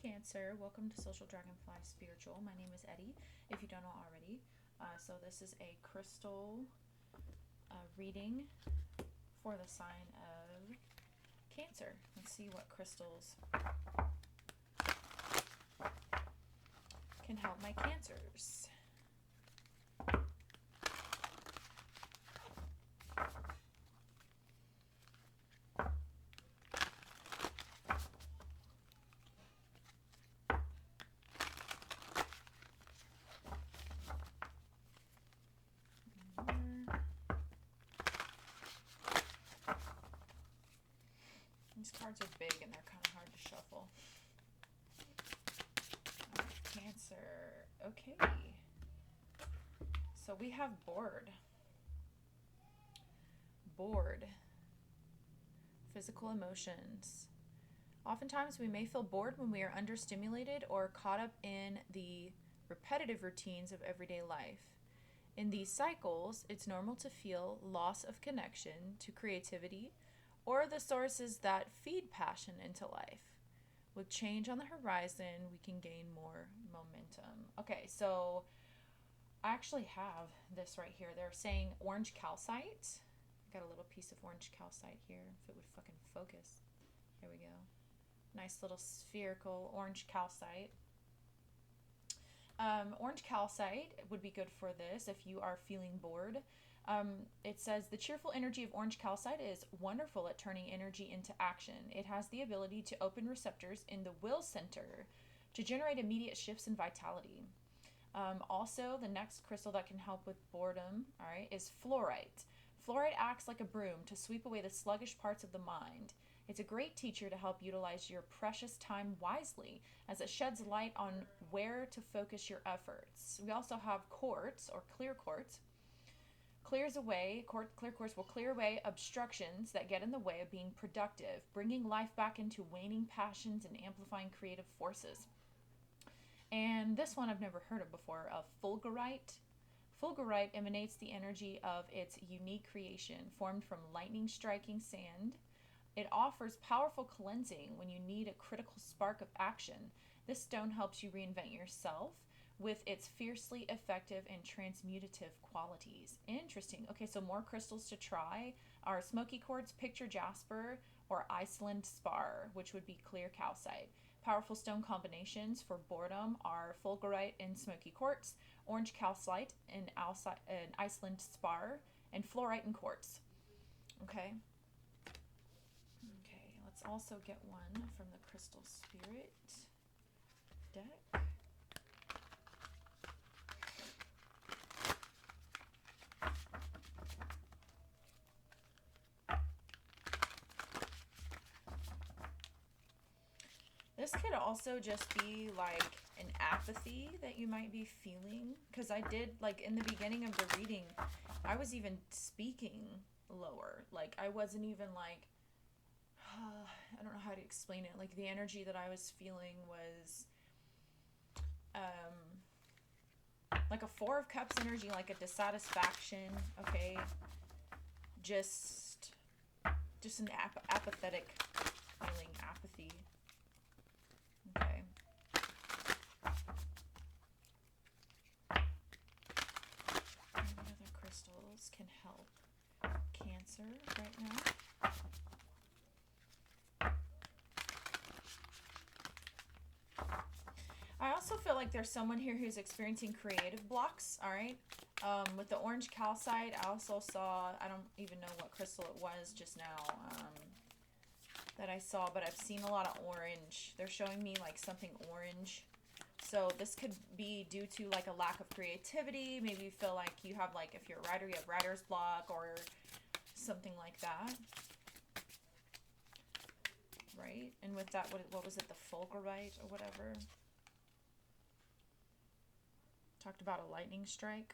Cancer. Welcome to Social Dragonfly Spiritual. My name is Eddie, if you don't know already. So this is a crystal reading for the sign of Cancer. Let's see what crystals can help my Cancers. These cards are big and they're kind of hard to shuffle. Cancer. Okay. So we have bored. Bored. Physical emotions. Oftentimes we may feel bored when we are understimulated or caught up in the repetitive routines of everyday life. In these cycles, it's normal to feel loss of connection to creativity or the sources that feed passion into life. With change on the horizon, we can gain more momentum. Okay, so I actually have this right here. They're saying orange calcite. Got a little piece of orange calcite here, if it would fucking focus. There we go. Nice little spherical orange calcite. Orange calcite would be good for this if you are feeling bored. It says the cheerful energy of orange calcite is wonderful at turning energy into action. It has the ability to open receptors in the will center to generate immediate shifts in vitality. Also, the next crystal that can help with boredom, all right, is fluorite. Fluorite acts like a broom to sweep away the sluggish parts of the mind. It's a great teacher to help utilize your precious time wisely as it sheds light on where to focus your efforts. We also have quartz or clear quartz. Clear quartz will clear away obstructions that get in the way of being productive, bringing life back into waning passions and amplifying creative forces. And this one I've never heard of before, fulgurite. Fulgurite emanates the energy of its unique creation, formed from lightning striking sand. It offers powerful cleansing when you need a critical spark of action. This stone helps you reinvent yourself with its fiercely effective and transmutative qualities. Interesting. Okay, so more crystals to try are smoky quartz, picture jasper, or Iceland spar, which would be clear calcite. Powerful stone combinations for boredom are fulgurite and smoky quartz, orange calcite and Iceland spar, and fluorite and quartz. Okay. Let's also get one from the Crystal Spirit deck. This could also just be like an apathy that you might be feeling, because I did, like, in the beginning of the reading, I was even speaking lower. Like, I wasn't even like, I don't know how to explain it. Like, the energy that I was feeling was like a Four of Cups energy, like a dissatisfaction. Okay, just an apathetic feeling, apathy. Okay. What other crystals can help Cancer right now? I also feel like there's someone here who's experiencing creative blocks, all right? With the orange calcite, I also saw, I don't even know what crystal it was just now that I saw, but I've seen a lot of orange. They're showing me like something orange. So this could be due to like a lack of creativity. Maybe you feel like you have, like, if you're a writer, you have writer's block or something like that. Right? And with that, what was it, the fulgurite or whatever? Talked about a lightning strike.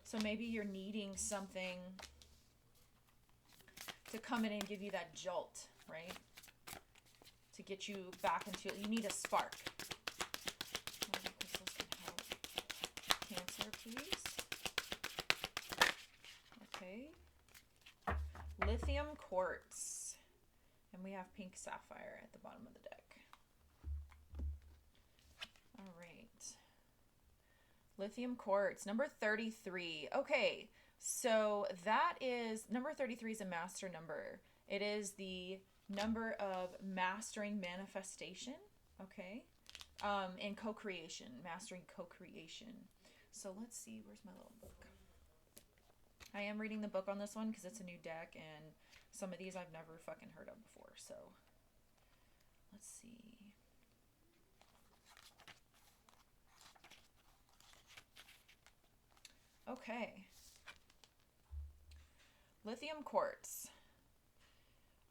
So maybe you're needing something to come in and give you that jolt, right? To get you back into it. You need a spark. What other crystals can help Cancer, please? Okay. Lithium quartz. And we have pink sapphire at the bottom of the deck. All right. Lithium quartz, number 33. Okay, so that is, number 33 is a master number. It is the number of mastering manifestation, okay? And co-creation, mastering co-creation. So let's see, where's my little book? I am reading the book on this one because it's a new deck, and some of these I've never fucking heard of before, so let's see. Okay. Lithium quartz.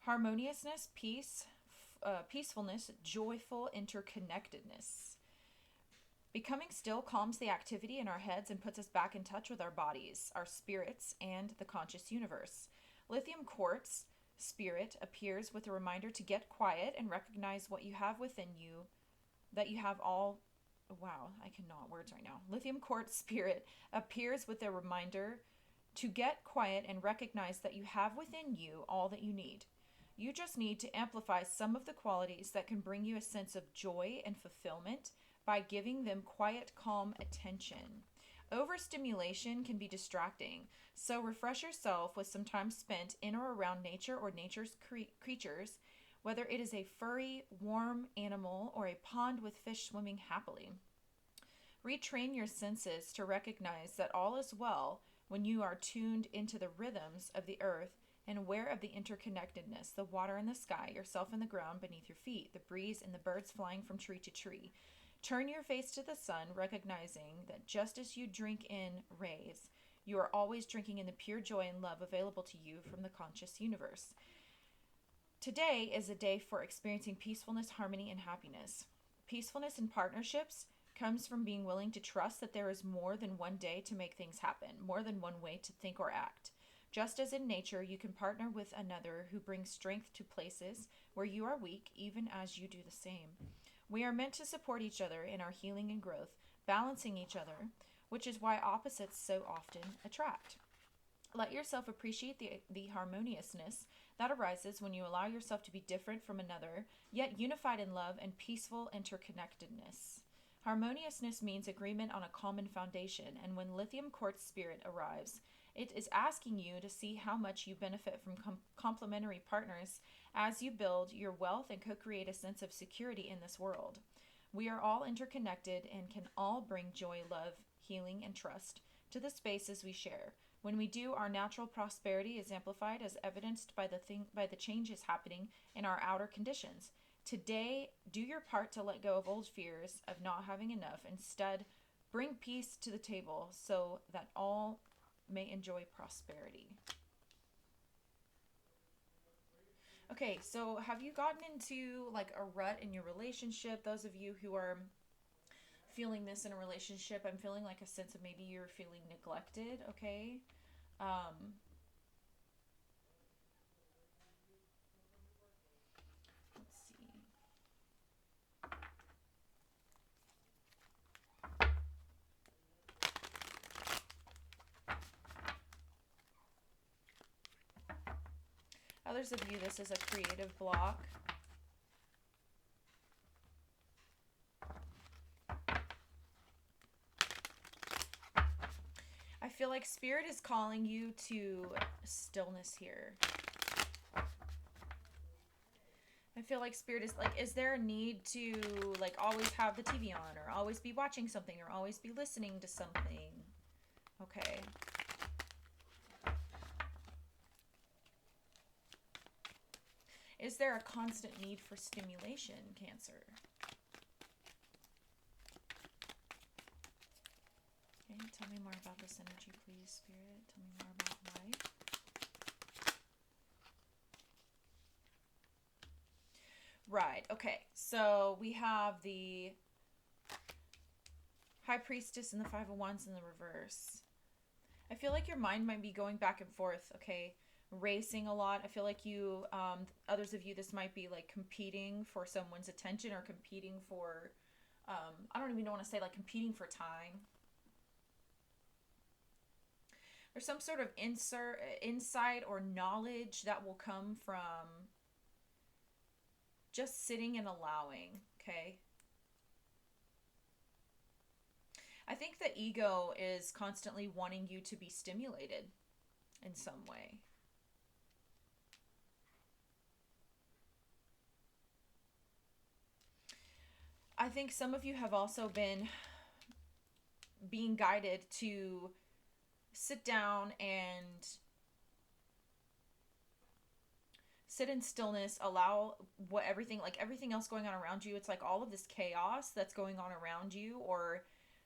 Harmoniousness, peace, peacefulness, joyful interconnectedness. Becoming still calms the activity in our heads and puts us back in touch with our bodies, our spirits, and the conscious universe. Lithium quartz spirit appears with a reminder to get quiet and recognize what you have within you, that you have all. Wow, I cannot words right now. Lithium quartz spirit appears with a reminder to get quiet and recognize that you have within you all that you need. You just need to amplify some of the qualities that can bring you a sense of joy and fulfillment by giving them quiet, calm attention. Overstimulation can be distracting, so refresh yourself with some time spent in or around nature or nature's creatures, whether it is a furry, warm animal or a pond with fish swimming happily. Retrain your senses to recognize that all is well when you are tuned into the rhythms of the earth and aware of the interconnectedness, the water and the sky, yourself and the ground beneath your feet, the breeze and the birds flying from tree to tree. Turn your face to the sun, recognizing that just as you drink in rays, you are always drinking in the pure joy and love available to you from the conscious universe. Today is a day for experiencing peacefulness, harmony, and happiness. Peacefulness in partnerships comes from being willing to trust that there is more than one day to make things happen, more than one way to think or act. Just as in nature, you can partner with another who brings strength to places where you are weak, even as you do the same. We are meant to support each other in our healing and growth, balancing each other, which is why opposites so often attract. Let yourself appreciate the harmoniousness that arises when you allow yourself to be different from another, yet unified in love and peaceful interconnectedness. Harmoniousness means agreement on a common foundation, and when lithium quartz spirit arrives, it is asking you to see how much you benefit from complementary partners as you build your wealth and co-create a sense of security in this world. We are all interconnected and can all bring joy, love, healing, and trust to the spaces we share. When we do, our natural prosperity is amplified as evidenced by the changes happening in our outer conditions. Today, do your part to let go of old fears of not having enough. Instead, bring peace to the table so that all may enjoy prosperity. Okay, so have you gotten into like a rut in your relationship? Those of you who are feeling this in a relationship, I'm feeling like a sense of maybe you're feeling neglected, okay? Let's see. Others of you, this is a creative block. I feel like Spirit is calling you to stillness here. I feel like Spirit is like, is there a need to like always have the TV on or always be watching something or always be listening to something? Okay. Is there a constant need for stimulation, Cancer? Okay, tell me more about this energy, please, Spirit. Tell me more about why. Right, okay. So we have the High Priestess and the Five of Wands in the reverse. I feel like your mind might be going back and forth, okay? Racing a lot. I feel like you, others of you, this might be like competing for someone's attention or competing for, I don't even want to say like competing for time. There's some sort of insight or knowledge that will come from just sitting and allowing, okay? I think the ego is constantly wanting you to be stimulated in some way. I think some of you have also been being guided to sit down and sit in stillness, allow everything else going on around you. It's like all of this chaos that's going on around you, or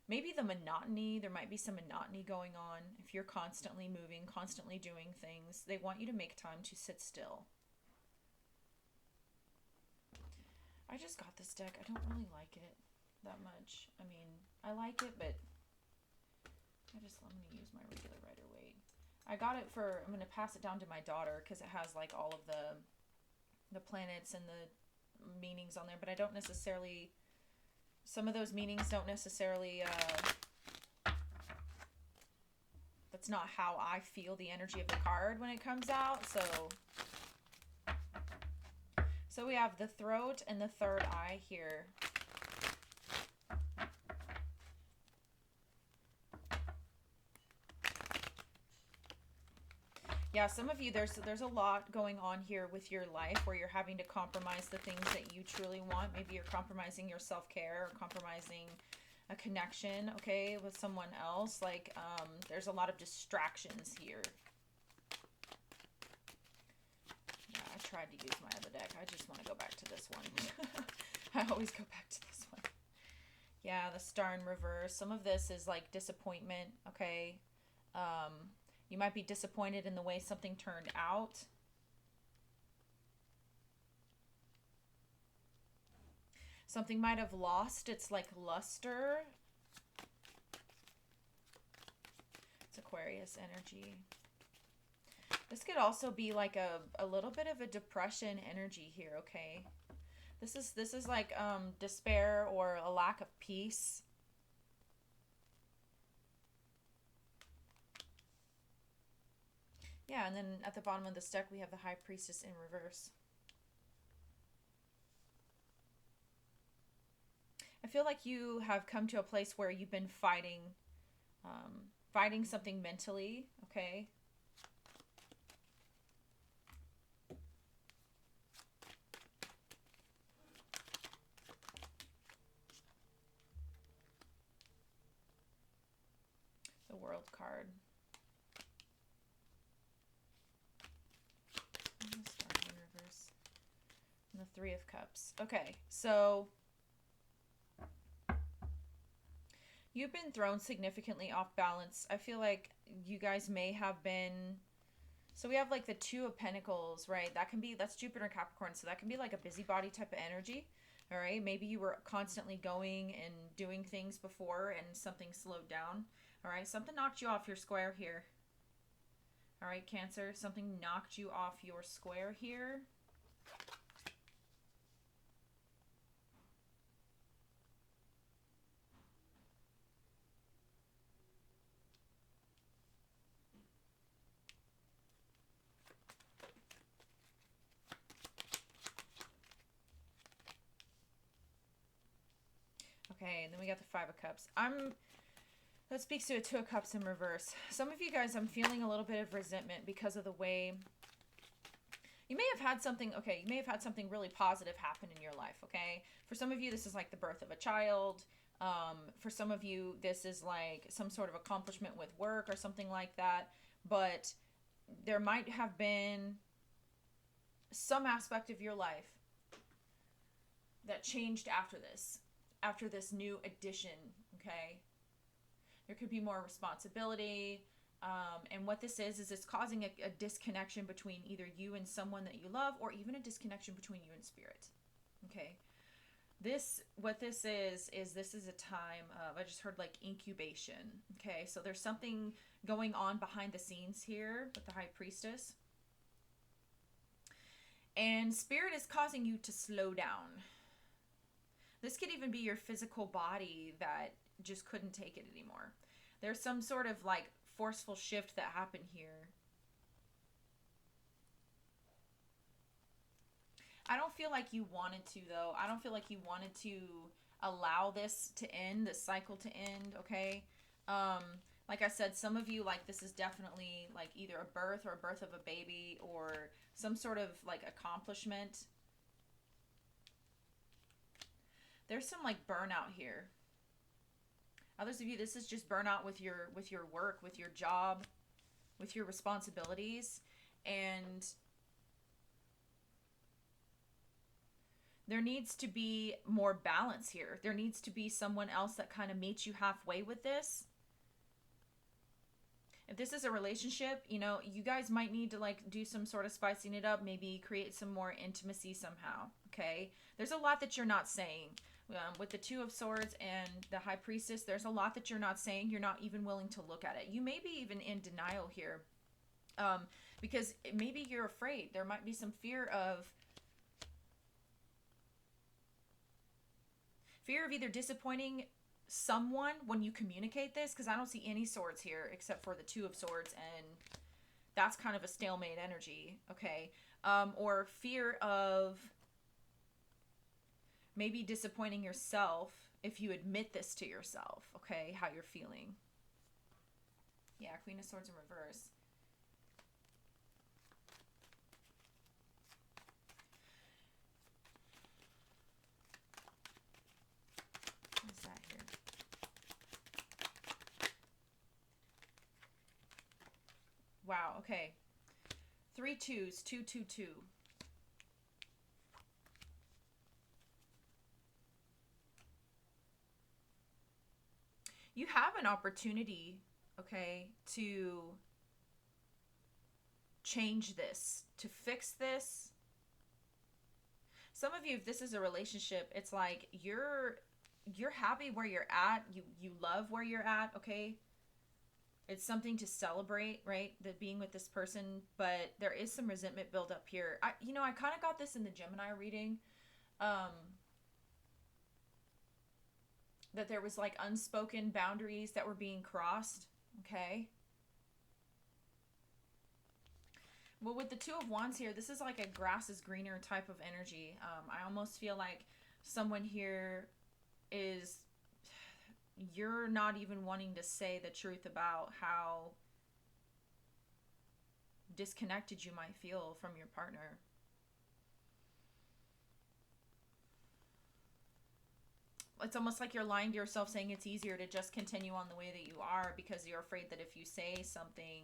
maybe the monotony. There might be some monotony going on. If you're constantly moving, constantly doing things, they want you to make time to sit still. I just got this deck. I don't really like it that much. I mean, I like it, but I'm going to use my regular Rider-Waite. I got it I'm going to pass it down to my daughter because it has like all of the planets and the meanings on there, but I don't necessarily, some of those meanings don't necessarily, that's not how I feel the energy of the card when it comes out. So we have the throat and the third eye here. Yeah, some of you, there's a lot going on here with your life where you're having to compromise the things that you truly want. Maybe you're compromising your self-care or compromising a connection, okay, with someone else. Like, there's a lot of distractions here. Yeah, I tried to use my other deck. I just want to go back to this one. I always go back to this one. Yeah, the Star in reverse. Some of this is like disappointment, okay? You might be disappointed in the way something turned out. Something might have lost its like luster. It's Aquarius energy. This could also be like a little bit of a depression energy here, okay? This is like despair or a lack of peace. Yeah, and then at the bottom of this deck, we have the High Priestess in reverse. I feel like you have come to a place where you've been fighting something mentally, okay? The World card. And the Three of Cups. Okay, so you've been thrown significantly off balance. I feel like you guys may have been... So we have like the Two of Pentacles, right? That's Jupiter and Capricorn, so that can be like a busybody type of energy, all right? Maybe you were constantly going and doing things before and something slowed down, all right? Something knocked you off your square here. All right, Cancer, something knocked you off your square here. Okay, and then we got the Five of Cups. That speaks to a Two of Cups in reverse. Some of you guys, I'm feeling a little bit of resentment because of the way... You may have had something, okay, you may have had something really positive happen in your life, okay? For some of you, this is like the birth of a child. For some of you, this is like some sort of accomplishment with work or something like that. But there might have been some aspect of your life that changed after this new addition, okay? There could be more responsibility. And what this is it's causing a disconnection between either you and someone that you love, or even a disconnection between you and spirit, okay? What this is this is a time of, I just heard like incubation, okay? So there's something going on behind the scenes here with the High Priestess. And spirit is causing you to slow down. This could even be your physical body that just couldn't take it anymore. There's some sort of like forceful shift that happened here. I don't feel like you wanted to, though. I don't feel like you wanted to allow this to end, this cycle to end, okay? Like I said, some of you, like, this is definitely, like, either a birth or a birth of a baby or some sort of, like, accomplishment. There's some, like, burnout here. Others of you, this is just burnout with your work, with your job, with your responsibilities. And there needs to be more balance here. There needs to be someone else that kind of meets you halfway with this. If this is a relationship, you know, you guys might need to like do some sort of spicing it up, maybe create some more intimacy somehow, okay? There's a lot that you're not saying. With the Two of Swords and the High Priestess, there's a lot that you're not saying. You're not even willing to look at it. You may be even in denial here, because maybe you're afraid. There might be some fear of either disappointing someone when you communicate this, because I don't see any swords here except for the Two of Swords, and that's kind of a stalemate energy, okay? Or fear of maybe disappointing yourself if you admit this to yourself, okay, how you're feeling. Yeah, Queen of Swords in reverse. What is that here? Wow, okay. 3 2s, 2 2 2. You have an opportunity, okay, to change this, to fix this. Some of you, if this is a relationship, it's like you're happy where you're at. You love where you're at, okay? It's something to celebrate, right? That being with this person, but there is some resentment build up here. I kind of got this in the Gemini reading. That there was like unspoken boundaries that were being crossed, okay? Well, with the Two of Wands here, this is like a grass is greener type of energy. I almost feel like someone here is, you're not even wanting to say the truth about how disconnected you might feel from your partner. It's almost like you're lying to yourself, saying it's easier to just continue on the way that you are because you're afraid that if you say something,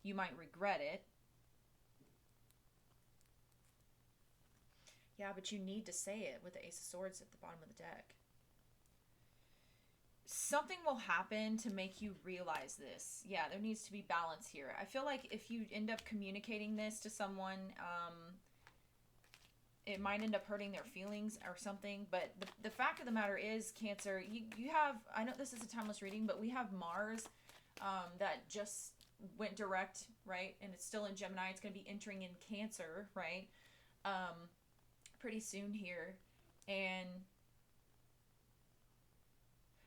you might regret it. Yeah, but you need to say it with the Ace of Swords at the bottom of the deck. Something will happen to make you realize this. Yeah, there needs to be balance here. I feel like if you end up communicating this to someone, it might end up hurting their feelings or something. But the fact of the matter is, Cancer, you have, I know this is a timeless reading, but we have Mars that just went direct, right? And it's still in Gemini. It's going to be entering in Cancer, right? Pretty soon here. And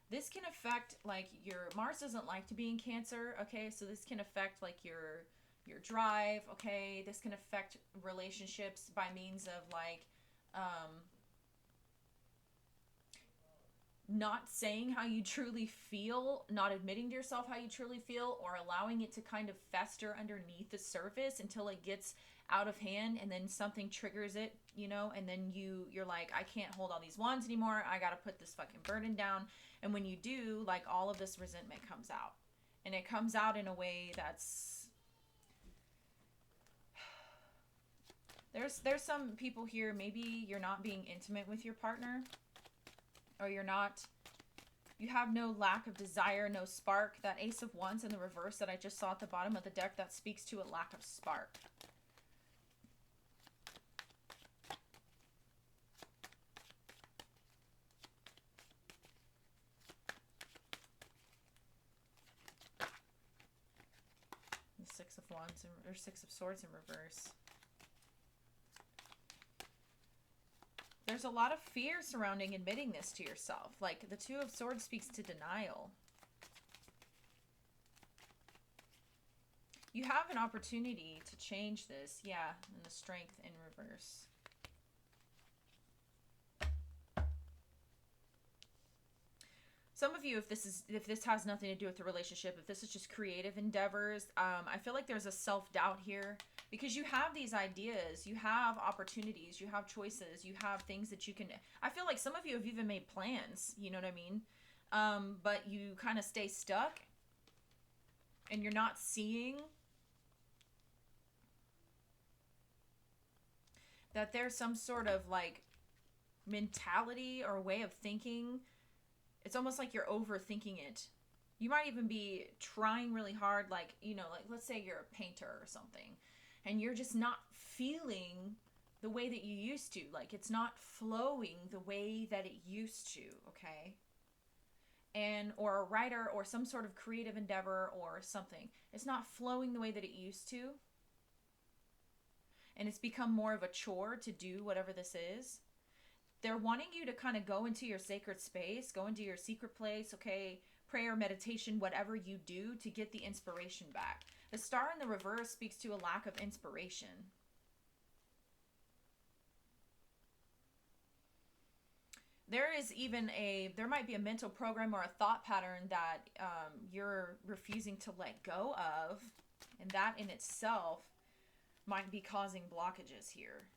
this can affect, like, your Mars doesn't like to be in Cancer, okay? So this can affect, like, your drive, okay? This can affect relationships by means of, like, not saying how you truly feel, not admitting to yourself how you truly feel, or allowing it to kind of fester underneath the surface until it gets out of hand, and then something triggers it, you know, and then you're like, I can't hold all these wands anymore, I gotta put this fucking burden down. And when you do, like, all of this resentment comes out, and it comes out in a way that's, there's some people here, maybe you're not being intimate with your partner, or you have no lack of desire, no spark. That Ace of Wands in the reverse that I just saw at the bottom of the deck, that speaks to a lack of spark. The Six of Wands, or Six of Swords in reverse. There's a lot of fear surrounding admitting this to yourself. Like, the Two of Swords speaks to denial. You have an opportunity to change this. Yeah, and the Strength in reverse. Some of you, if this has nothing to do with the relationship, if this is just creative endeavors, I feel like there's a self-doubt here because you have these ideas, you have opportunities, you have choices, you have things that you can. I feel like some of you have even made plans, you know what I mean? But you kind of stay stuck and you're not seeing that there's some sort of like mentality or way of thinking. It's almost like you're overthinking it. You might even be trying really hard, like, you know, like let's say you're a painter or something, and you're just not feeling the way that you used to. Like it's not flowing the way that it used to, okay? And or a writer or some sort of creative endeavor or something. It's not flowing the way that it used to. And it's become more of a chore to do whatever this is. They're wanting you to kind of go into your sacred space, go into your secret place, okay? Prayer, meditation, whatever you do to get the inspiration back. The star in the reverse speaks to a lack of inspiration. There might be a mental program or a thought pattern that you're refusing to let go of, and that in itself might be causing blockages here.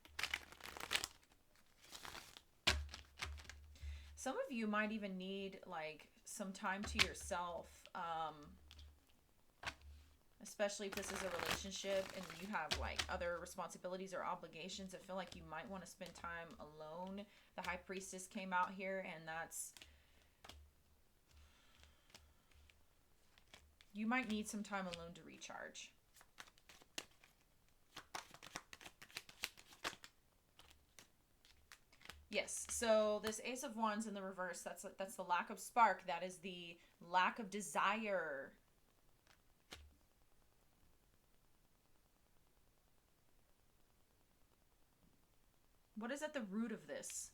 Some of you might even need like some time to yourself, especially if this is a relationship and you have like other responsibilities or obligations. I feel like you might want to spend time alone. The High Priestess came out here, and you might need some time alone to recharge. Yes, so this Ace of Wands in the reverse, that's the lack of spark. That is the lack of desire. What is at the root of this?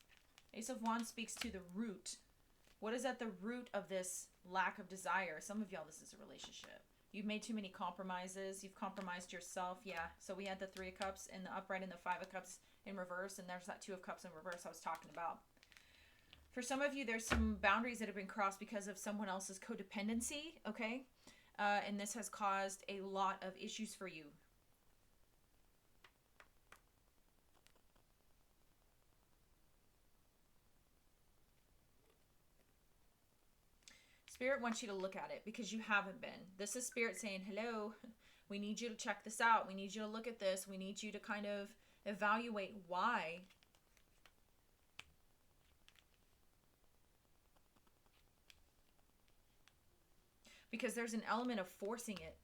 Ace of Wands speaks to the root. What is at the root of this lack of desire? Some of y'all, this is a relationship. You've made too many compromises. You've compromised yourself. Yeah, so we had the Three of Cups in the upright and the Five of Cups in reverse, and there's that Two of Cups in reverse I was talking about. For some of you, there's some boundaries that have been crossed because of someone else's codependency, okay? And this has caused a lot of issues for you. Spirit wants you to look at it because you haven't been. This is Spirit saying, hello, we need you to check this out. We need you to look at this. We need you to kind of evaluate why. Because there's an element of forcing it.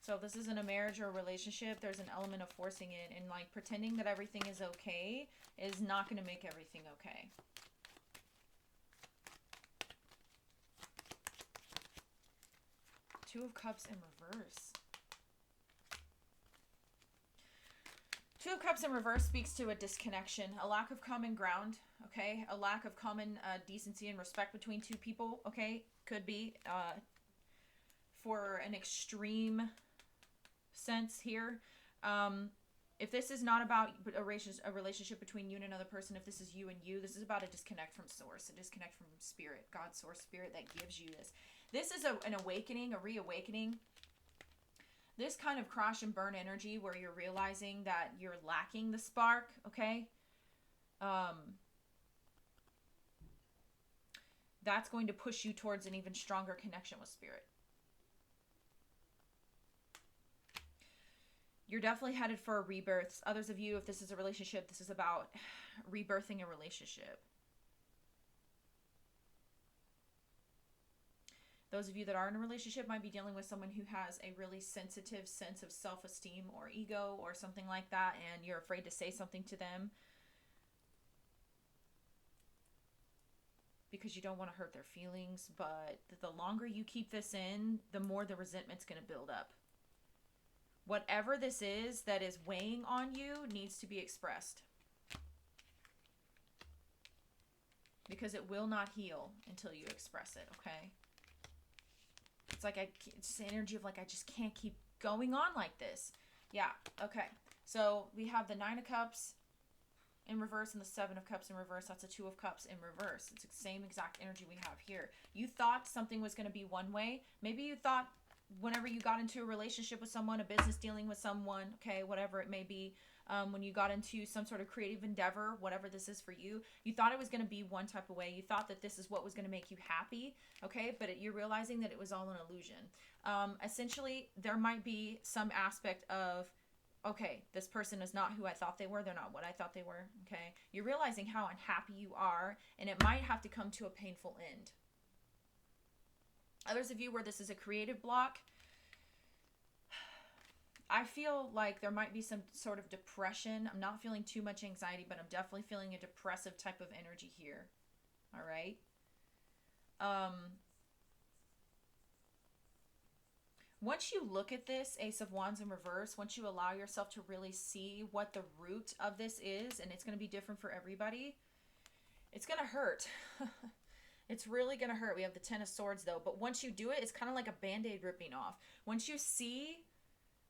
So if this isn't a marriage or a relationship, there's an element of forcing it. And like pretending that everything is okay is not going to make everything okay. Two of Cups in reverse. Two of Cups in reverse speaks to a disconnection, a lack of common ground, okay? A lack of common decency and respect between two people, okay? Could be for an extreme sense here. If this is not about a relationship between you and another person, if this is you and you, this is about a disconnect from source, a disconnect from spirit, God's source spirit that gives you this. This is an awakening, a reawakening. This kind of crash and burn energy where you're realizing that you're lacking the spark, okay? That's going to push you towards an even stronger connection with spirit. You're definitely headed for a rebirth. Others of you, if this is a relationship, this is about rebirthing a relationship. Those of you that are in a relationship might be dealing with someone who has a really sensitive sense of self-esteem or ego or something like that, and you're afraid to say something to them because you don't want to hurt their feelings. But the longer you keep this in, the more the resentment's going to build up. Whatever this is that is weighing on you needs to be expressed, because it will not heal until you express it, okay? It's like it's the energy of like, I just can't keep going on like this. Yeah, okay. So we have the Nine of Cups in reverse and the Seven of Cups in reverse. That's a Two of Cups in reverse. It's the same exact energy we have here. You thought something was going to be one way. Maybe you thought whenever you got into a relationship with someone, a business dealing with someone, okay, whatever it may be, when you got into some sort of creative endeavor, whatever this is for you, you thought it was going to be one type of way. You thought that this is what was going to make you happy, okay, but you're realizing that it was all an illusion. Essentially, there might be some aspect of, okay, this person is not who I thought they were. They're not what I thought they were, okay? You're realizing how unhappy you are, and it might have to come to a painful end. Others of you where this is a creative block, I feel like there might be some sort of depression. I'm not feeling too much anxiety, but I'm definitely feeling a depressive type of energy here. All right. Once you look at this Ace of Wands in reverse, once you allow yourself to really see what the root of this is, and it's going to be different for everybody, it's going to hurt. It's really going to hurt. We have the Ten of Swords though, but once you do it, it's kind of like a Band-Aid ripping off. Once you see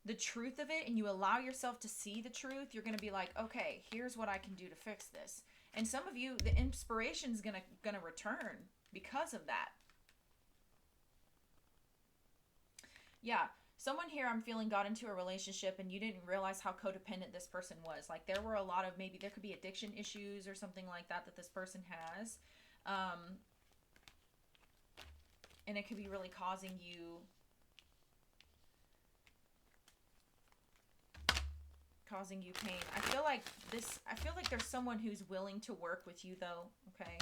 the truth of it and you allow yourself to see the truth, you're going to be like, okay, here's what I can do to fix this. And some of you, the inspiration is going to return because of that. Yeah, someone here I'm feeling got into a relationship and you didn't realize how codependent this person was. Like there were a lot of, maybe there could be addiction issues or something like that that this person has. And it could be really causing you pain. I feel like there's someone who's willing to work with you though, okay?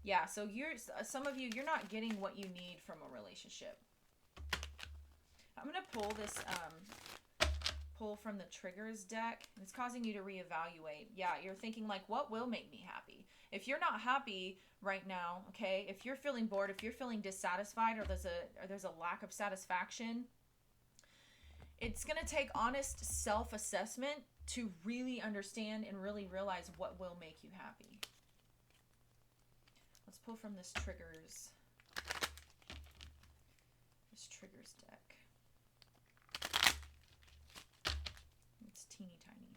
Yeah, so some of you, you're not getting what you need from a relationship. I'm going to pull this pull from the triggers deck. It's causing you to reevaluate. Yeah, you're thinking like, what will make me happy? If you're not happy right now, okay, if you're feeling bored, if you're feeling dissatisfied, or there's a lack of satisfaction, it's going to take honest self-assessment to really understand and really realize what will make you happy. Let's pull from this triggers deck. It's teeny tiny.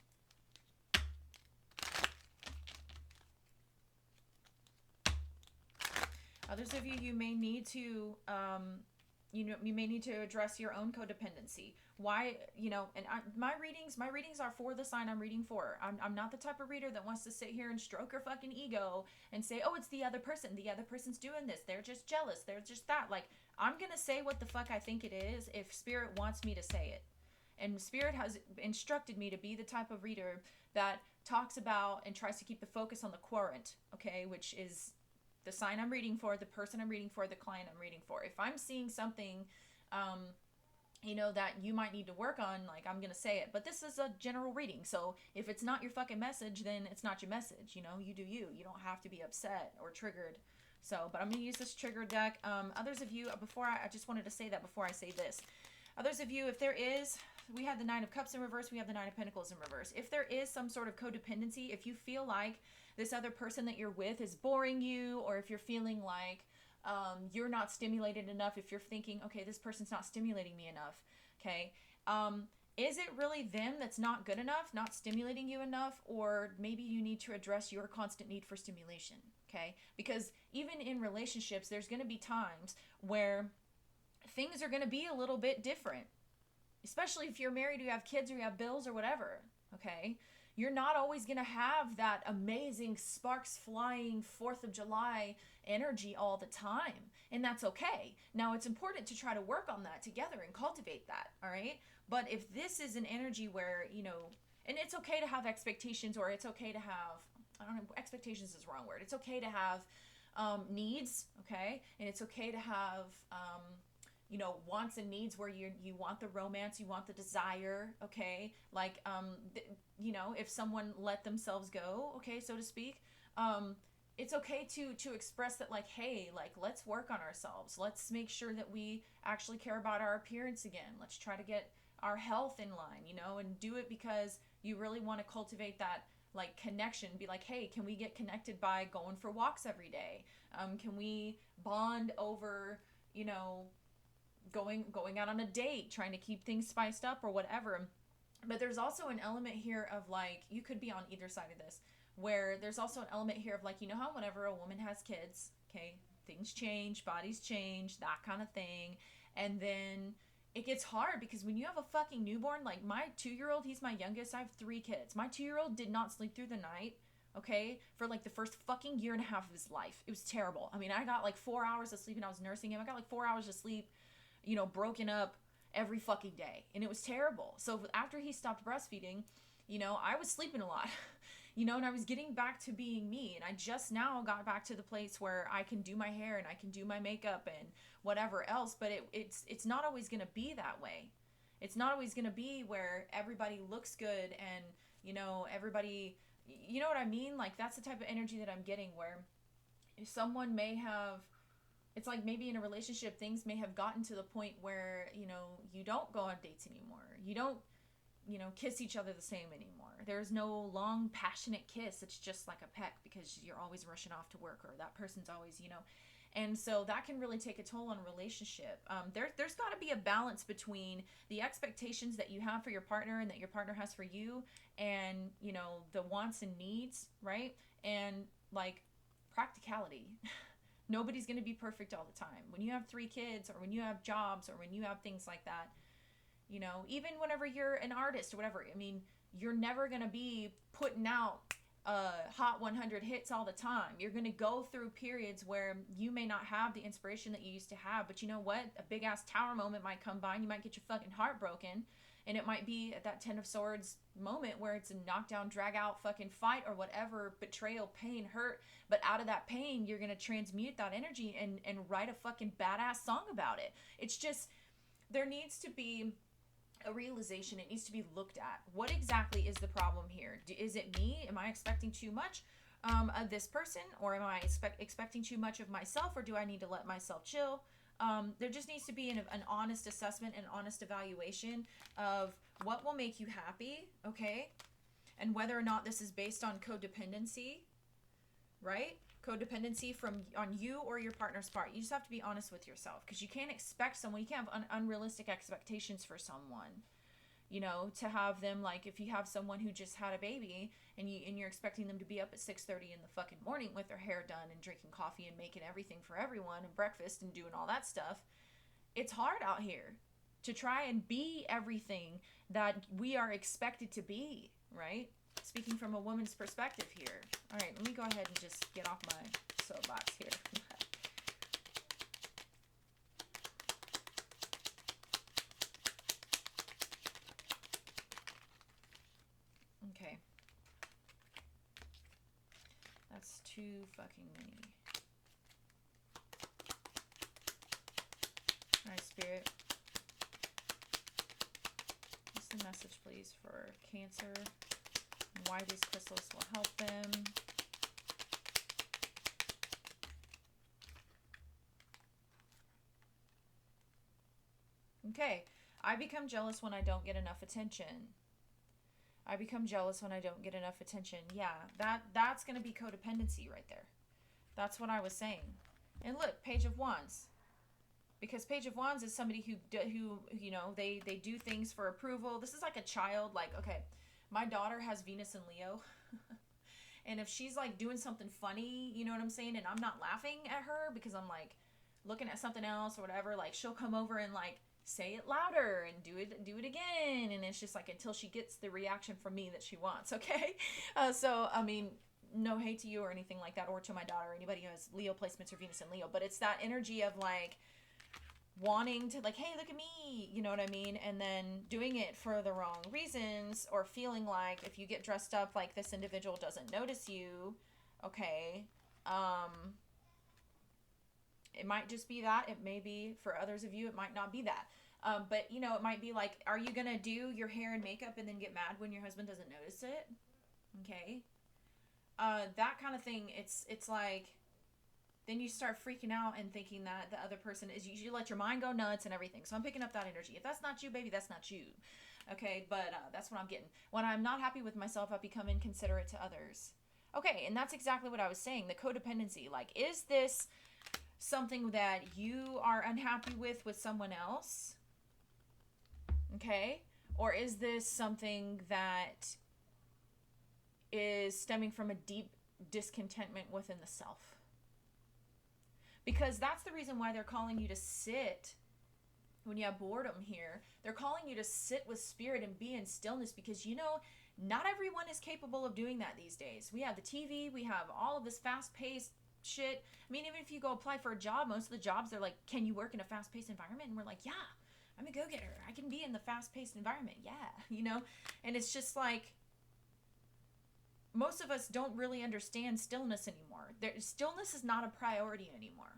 Others of you, you may need to you may need to address your own codependency. Why, and my readings are for the sign I'm reading for. I'm not the type of reader that wants to sit here and stroke her fucking ego and say, oh, it's the other person. The other person's doing this. They're just jealous. They're just that. Like, I'm going to say what the fuck I think it is if Spirit wants me to say it. And Spirit has instructed me to be the type of reader that talks about and tries to keep the focus on the querent, okay, which is the sign I'm reading for, the person I'm reading for, the client I'm reading for. If I'm seeing something, that you might need to work on, like, I'm going to say it. But this is a general reading. So if it's not your fucking message, then it's not your message. You do you. You don't have to be upset or triggered. So, but I'm going to use this trigger deck. Others of you, I just wanted to say that before I say this. Others of you, if there is, we have the Nine of Cups in reverse, we have the Nine of Pentacles in reverse. If there is some sort of codependency, if you feel like this other person that you're with is boring you, or if you're feeling like you're not stimulated enough, if you're thinking, okay, this person's not stimulating me enough, okay, is it really them that's not good enough, not stimulating you enough, or maybe you need to address your constant need for stimulation, okay? Because even in relationships, there's going to be times where things are going to be a little bit different, especially if you're married, you have kids, or you have bills, or whatever, okay? You're not always going to have that amazing sparks flying 4th of July energy all the time. And that's okay. Now, it's important to try to work on that together and cultivate that, all right? But if this is an energy where, and it's okay to have expectations, or it's okay to have, expectations is the wrong word. It's okay to have needs, okay? And it's okay to have wants and needs where you want the romance, you want the desire, okay? Like, if someone let themselves go, okay, so to speak, it's okay to express that, like, hey, like, let's work on ourselves. Let's make sure that we actually care about our appearance again. Let's try to get our health in line, and do it because you really want to cultivate that, like, connection. Be like, hey, can we get connected by going for walks every day? Can we bond over you know, going out on a date, trying to keep things spiced up or whatever. But there's also an element here of like, you could be on either side of this, where there's also an element here of like, you know how whenever a woman has kids, okay, things change, bodies change, that kind of thing. And then it gets hard because when you have a fucking newborn, like my 2-year-old, he's my youngest. I have 3 kids. My 2-year-old did not sleep through the night, okay, for like the first fucking year and a half of his life. It was terrible. I mean, I got like 4 hours of sleep and I was nursing him. I got like 4 hours of sleep, you know, broken up every fucking day. And it was terrible. So after he stopped breastfeeding, you know, I was sleeping a lot. You know, and I was getting back to being me. And I just now got back to the place where I can do my hair and I can do my makeup and whatever else. But it's not always going to be that way. It's not always going to be where everybody looks good and, you know, everybody, you know what I mean? Like, that's the type of energy that I'm getting, where if someone may have, it's like maybe in a relationship, things may have gotten to the point where, you know, you don't go on dates anymore. You don't, you know, kiss each other the same anymore. There's no long, passionate kiss. It's just like a peck because you're always rushing off to work, or that person's always, you know. And so that can really take a toll on a relationship. There's got to be a balance between the expectations that you have for your partner and that your partner has for you, and, you know, the wants and needs, right? And, like, practicality. Nobody's going to be perfect all the time. When you have 3 kids, or when you have jobs, or when you have things like that, you know, even whenever you're an artist or whatever, I mean, you're never going to be putting out hot 100 hits all the time. You're going to go through periods where you may not have the inspiration that you used to have, but you know what? A big ass tower moment might come by and you might get your fucking heart broken. And it might be at that 10 of Swords moment where it's a knockdown, drag out fucking fight or whatever, betrayal, pain, hurt. But out of that pain, you're going to transmute that energy and write a fucking badass song about it. It's just, there needs to be a realization. It needs to be looked at. What exactly is the problem here? Is it me? Am I expecting too much of this person? Or am I expecting too much of myself? Or do I need to let myself chill? There just needs to be an honest assessment and honest evaluation of what will make you happy, okay? And whether or not this is based on codependency, right? Codependency on you or your partner's part. You just have to be honest with yourself, because you can't expect someone, you can't have unrealistic expectations for someone, you know, to have them, like, if you have someone who just had a baby and you're expecting them to be up at 6:30 in the fucking morning with their hair done and drinking coffee and making everything for everyone and breakfast and doing all that stuff. It's hard out here to try and be everything that we are expected to be, right? Speaking from a woman's perspective here. All right, let me go ahead and just get off my soapbox here. Okay. That's too fucking many. All right, Spirit. What's the message, please, for Cancer? Why these crystals will help them. Okay. I become jealous when I don't get enough attention. I become jealous when I don't get enough attention. Yeah, that's going to be codependency right there. That's what I was saying. And look, Page of Wands. Because Page of Wands is somebody who you know, they do things for approval. This is like a child. Like, okay, my daughter has Venus and Leo. And if she's like doing something funny, you know what I'm saying, and I'm not laughing at her because I'm like looking at something else or whatever, like she'll come over and like say it louder and do it again, and it's just like until she gets the reaction from me that she wants. Okay. So I mean, no hate to you or anything like that, or to my daughter or anybody who has Leo placements or Venus and Leo, but it's that energy of like wanting to, like, hey, look at me, you know what I mean, and then doing it for the wrong reasons, or feeling like if you get dressed up like this individual doesn't notice you, okay, it might just be that. It may be, for others of you, it might not be that. But, you know, it might be like, are you going to do your hair and makeup and then get mad when your husband doesn't notice it? Okay. That kind of thing, it's like, then you start freaking out and thinking that the other person is, you let your mind go nuts and everything. So I'm picking up that energy. If that's not you, baby, that's not you. Okay, but that's what I'm getting. When I'm not happy with myself, I become inconsiderate to others. Okay, and that's exactly what I was saying. The codependency. Like, is this something that you are unhappy with someone else? Okay? Or is this something that is stemming from a deep discontentment within the self? Because that's the reason why they're calling you to sit. When you have boredom here, they're calling you to sit with spirit and be in stillness, because not everyone is capable of doing that these days. We have the TV, we have all of this fast-paced shit. I mean, even if you go apply for a job, most of the jobs, they're like, can you work in a fast-paced environment? And we're like, yeah, I'm a go-getter. I can be in the fast-paced environment. Yeah, And it's just like, most of us don't really understand stillness anymore. Stillness is not a priority anymore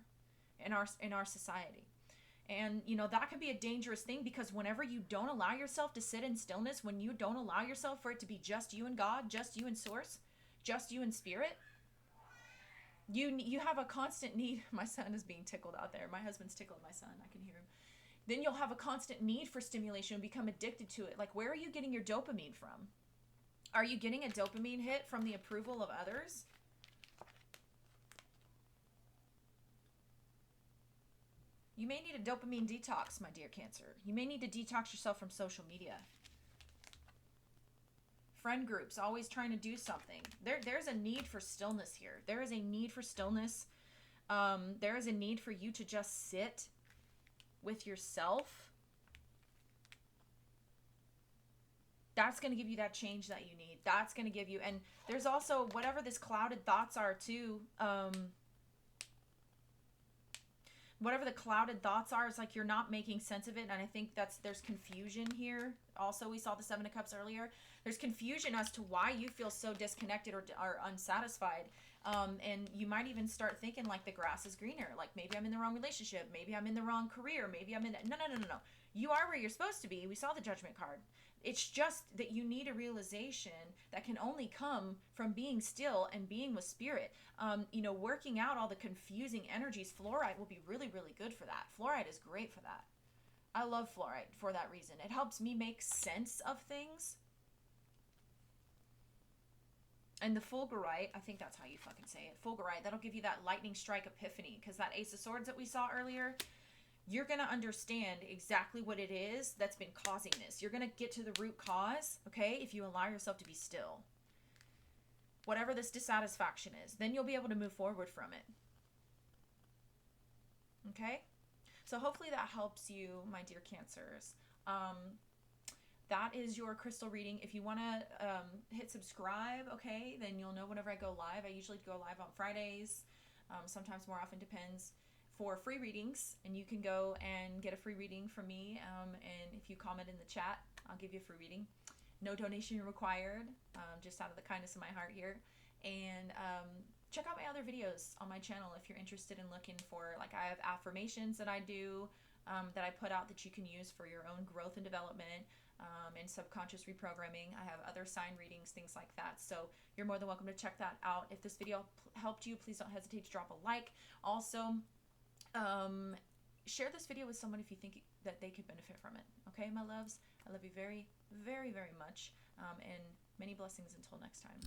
in our society. And, that can be a dangerous thing, because whenever you don't allow yourself to sit in stillness, when you don't allow yourself for it to be just you and God, just you and source, just you and spirit, you have a constant need. My son is being tickled out there. My husband's tickled my son. I can hear him. Then you'll have a constant need for stimulation and become addicted to it. Like, where are you getting your dopamine from? Are you getting a dopamine hit from the approval of others? You may need a dopamine detox, my dear Cancer. You may need to detox yourself from social media. Friend groups, always trying to do something. There's a need for stillness here. There is a need for stillness. There is a need for you to just sit with yourself. That's going to give you that change that you need. That's going to give you, and there's also whatever this clouded thoughts are too. Whatever the clouded thoughts are, it's like you're not making sense of it. And I think there's confusion here. Also, we saw the Seven of Cups earlier. There's confusion as to why you feel so disconnected or unsatisfied. And you might even start thinking like the grass is greener. Like, maybe I'm in the wrong relationship. Maybe I'm in the wrong career. Maybe I'm in... No. You are where you're supposed to be. We saw the Judgment card. It's just that you need a realization that can only come from being still and being with spirit. Working out all the confusing energies. Fluoride will be really, really good for that. Fluoride is great for that. I love fluoride for that reason. It helps me make sense of things. And the fulgurite, I think that's how you fucking say it. Fulgurite, that'll give you that lightning strike epiphany. Because that Ace of Swords that we saw earlier, you're going to understand exactly what it is that's been causing this. You're going to get to the root cause, okay, if you allow yourself to be still. Whatever this dissatisfaction is, then you'll be able to move forward from it. Okay? So hopefully that helps you, my dear Cancers. That is your crystal reading. If you want to hit subscribe, okay, then you'll know whenever I go live. I usually go live on Fridays. Sometimes more often, depends. For free readings, and you can go and get a free reading from me, and if you comment in the chat, I'll give you a free reading. No donation required, just out of the kindness of my heart here. And check out my other videos on my channel if you're interested in looking for, like, I have affirmations that I do, that I put out that you can use for your own growth and development, and subconscious reprogramming. I have other sign readings, things like that. So you're more than welcome to check that out. If this video helped you, please don't hesitate to drop a like. Also, share this video with someone if you think that they could benefit from it. Okay, my loves? I love you very, very, very much. And many blessings until next time.